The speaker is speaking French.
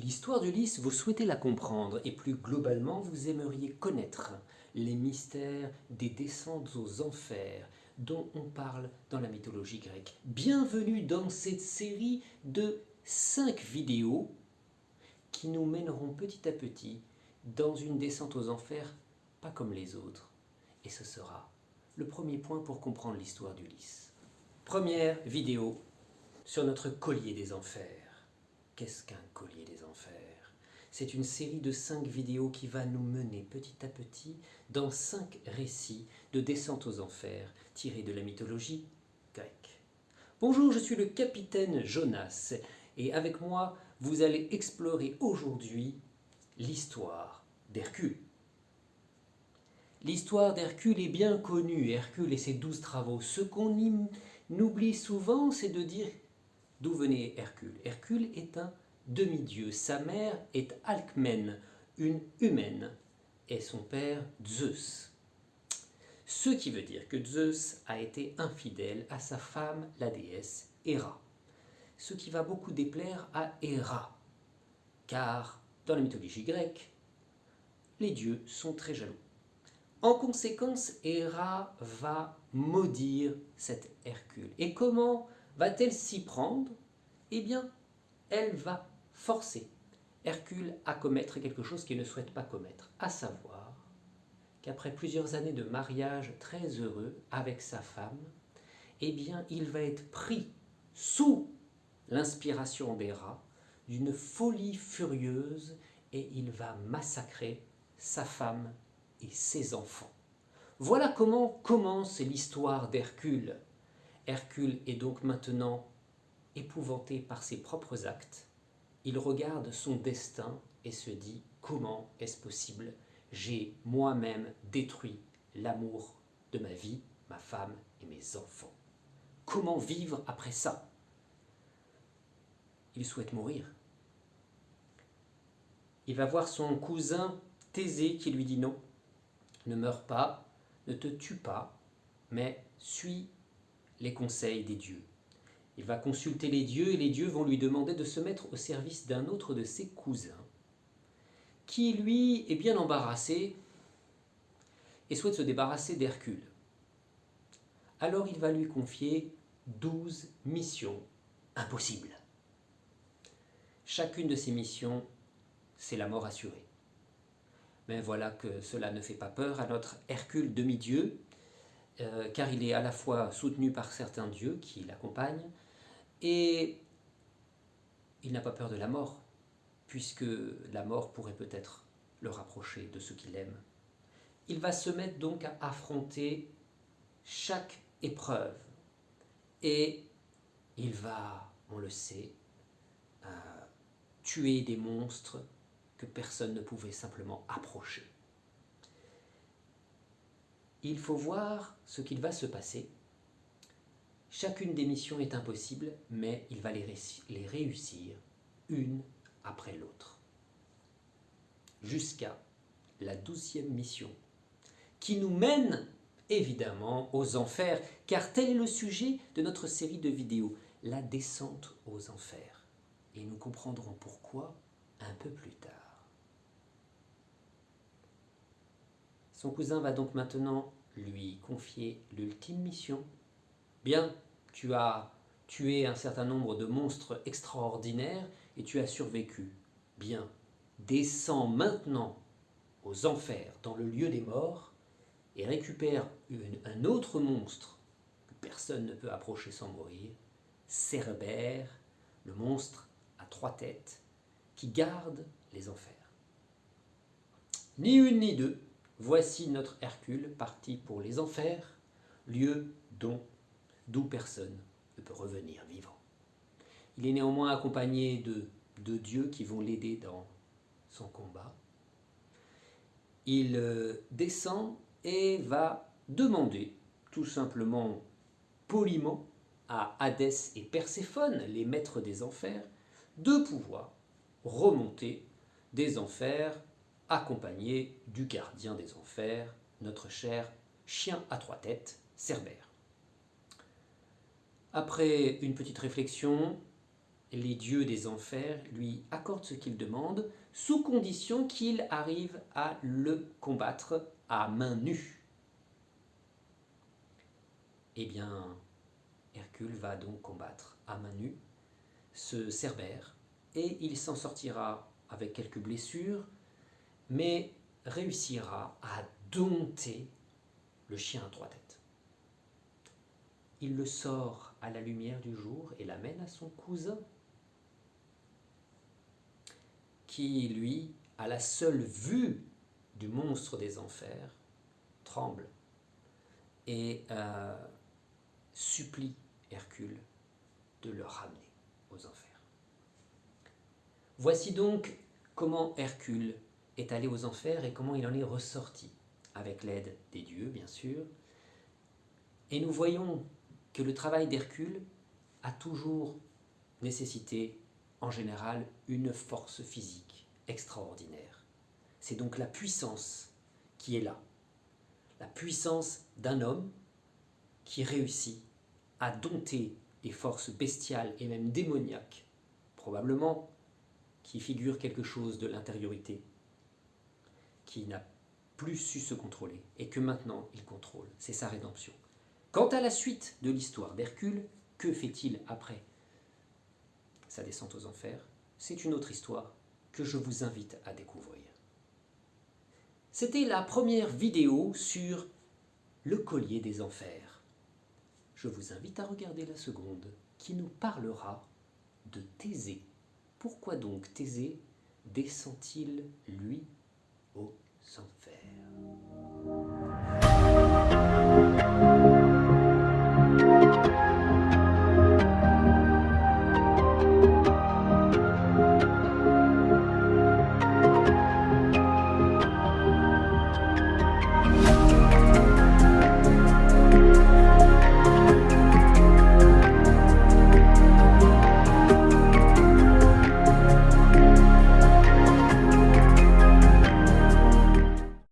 L'histoire d'Ulysse, vous souhaitez la comprendre et plus globalement, vous aimeriez connaître les mystères des descentes aux enfers dont on parle dans la mythologie grecque. Bienvenue dans cette série de 5 vidéos qui nous mèneront petit à petit dans une descente aux enfers pas comme les autres. Et ce sera le premier point pour comprendre l'histoire d'Ulysse. Première vidéo sur notre collier des enfers. Qu'est-ce qu'un collier des enfers? C'est une série de 5 vidéos qui va nous mener petit à petit dans 5 récits de descente aux enfers tirés de la mythologie grecque. Bonjour, je suis le capitaine Jonas et avec moi, vous allez explorer aujourd'hui l'histoire d'Hercule. L'histoire d'Hercule est bien connue, Hercule et ses 12 travaux. Ce qu'on oublie souvent, c'est de dire d'où venait Hercule. Hercule est un demi-dieu. Sa mère est Alcmène, une humaine, et son père Zeus. Ce qui veut dire que Zeus a été infidèle à sa femme, la déesse Héra. Ce qui va beaucoup déplaire à Héra, car dans la mythologie grecque, les dieux sont très jaloux. En conséquence, Héra va maudire cet Hercule. Et comment va-t-elle s'y prendre? Eh bien, elle va forcer Hercule à commettre quelque chose qu'il ne souhaite pas commettre, à savoir qu'après plusieurs années de mariage très heureux avec sa femme, eh bien, il va être pris sous l'inspiration d'Héra d'une folie furieuse et il va massacrer sa femme et ses enfants. Voilà comment commence l'histoire d'Hercule. Hercule est donc maintenant épouvanté par ses propres actes. Il regarde son destin et se dit « Comment est-ce possible? J'ai moi-même détruit l'amour de ma vie, ma femme et mes enfants. Comment vivre après ça ?» Il souhaite mourir. Il va voir son cousin Thésée qui lui dit « Non, ne meurs pas, ne te tue pas, mais suis les conseils des dieux. » Il va consulter les dieux et les dieux vont lui demander de se mettre au service d'un autre de ses cousins qui, lui, est bien embarrassé et souhaite se débarrasser d'Hercule. Alors il va lui confier 12 missions impossibles. Chacune de ces missions, c'est la mort assurée. Mais voilà que cela ne fait pas peur à notre Hercule demi-dieu, car il est à la fois soutenu par certains dieux qui l'accompagnent, et il n'a pas peur de la mort, puisque la mort pourrait peut-être le rapprocher de ceux qu'il aime. Il va se mettre donc à affronter chaque épreuve, et il va, on le sait, tuer des monstres que personne ne pouvait simplement approcher. Il faut voir ce qu'il va se passer. Chacune des missions est impossible, mais il va les réussir une après l'autre. Jusqu'à la 12e mission, qui nous mène évidemment aux enfers, car tel est le sujet de notre série de vidéos, la descente aux enfers. Et nous comprendrons pourquoi un peu plus tard. Son cousin va donc maintenant lui confier l'ultime mission. Bien, tu as tué un certain nombre de monstres extraordinaires et tu as survécu. Bien, descends maintenant aux enfers, dans le lieu des morts, et récupère un autre monstre que personne ne peut approcher sans mourir, Cerbère, le monstre à 3 têtes, qui garde les enfers. Ni une ni deux, voici notre Hercule parti pour les enfers, lieu d'où personne ne peut revenir vivant. Il est néanmoins accompagné de 2 dieux qui vont l'aider dans son combat. Il descend et va demander, tout simplement poliment, à Hadès et Perséphone, les maîtres des enfers, de pouvoir remonter des enfers accompagné du gardien des enfers, notre cher chien à 3 têtes, Cerbère. Après une petite réflexion, les dieux des enfers lui accordent ce qu'il demande, sous condition qu'il arrive à le combattre à main nue. Eh bien, Hercule va donc combattre à main nue ce Cerbère, et il s'en sortira avec quelques blessures, mais réussira à dompter le chien à trois têtes. Il le sort à la lumière du jour et l'amène à son cousin, qui, lui, à la seule vue du monstre des enfers, tremble et supplie Hercule de le ramener aux enfers. Voici donc comment Hercule est allé aux enfers et comment il en est ressorti, avec l'aide des dieux, bien sûr. Et nous voyons que le travail d'Hercule a toujours nécessité, en général, une force physique extraordinaire. C'est donc la puissance qui est là, la puissance d'un homme qui réussit à dompter des forces bestiales et même démoniaques, probablement qui figure quelque chose de l'intériorité, qui n'a plus su se contrôler et que maintenant il contrôle. C'est sa rédemption. Quant à la suite de l'histoire d'Hercule, que fait-il après sa descente aux enfers? C'est une autre histoire que je vous invite à découvrir. C'était la première vidéo sur le collier des enfers. Je vous invite à regarder la seconde qui nous parlera de Thésée. Pourquoi donc Thésée descend-il, lui, aux enfers?